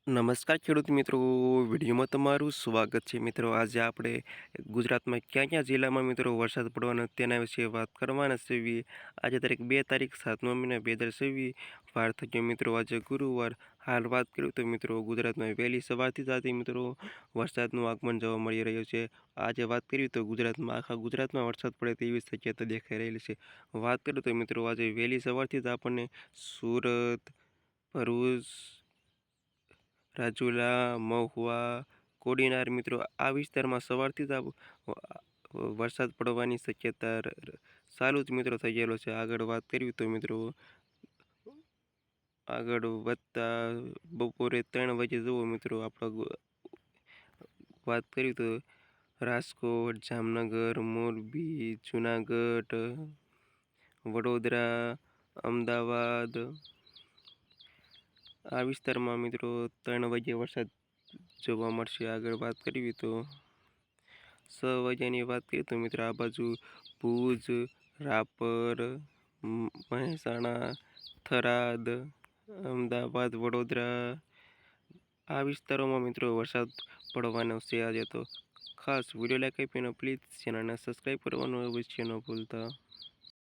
નમસ્કાર ખેડૂત મિત્રો, વિડીયોમાં તમારું સ્વાગત છે મિત્રો. આજે આપણે ગુજરાતમાં ક્યાં ક્યાં જિલ્લામાં મિત્રો વરસાદ પડવાનો તેના વિશે વાત કરવાના છે. આજે તારીખ 2 તારીખ 7મા મહિના 2026 વાર થઈ ગયો મિત્રો આજે ગુરુવાર. હાલ વાત કરું તો મિત્રો ગુજરાતમાં વહેલી સવારથી જ આજે મિત્રો વરસાદનું આગમન જોવા મળી રહ્યું છે. આજે વાત કરીએ તો ગુજરાતમાં આખા ગુજરાતમાં વરસાદ પડે તેવી શક્યતા દેખાઈ રહેલી છે. વાત કરું તો મિત્રો આજે વહેલી સવારથી જ આપણને સુરત, ભરૂચ, રાજુલા, મહુવા, કોડીનાર મિત્રો આ વિસ્તારમાં સવારથી જ વરસાદ પડવાની શક્યતા ચાલુ જ મિત્રો થઈ ગયેલો છે. આગળ વાત કરવી તો મિત્રો આગળ વધતા બપોરે 3 વાગે જુઓ મિત્રો વાત કરવી તો રાજકોટ, જામનગર, મોરબી, જુનાગઢ, વડોદરા, અમદાવાદ આ વિસ્તારમાં મિત્રો 3 વાગ્યે વરસાદ જોવા મળશે. આગળ વાત કરવી તો 6 વાગ્યાની વાત કરીએ તો મિત્રો આ બાજુ ભુજ, રાપર, મહેસાણા, થરાદ, અમદાવાદ, વડોદરા આ વિસ્તારોમાં મિત્રો વરસાદ પડવાનો છે આજે. તો ખાસ વિડીયો લાઈક આપીને પ્લીઝ ચેનલને સબસ્ક્રાઈબ કરવાનું અવશ્ય ન ભૂલતા.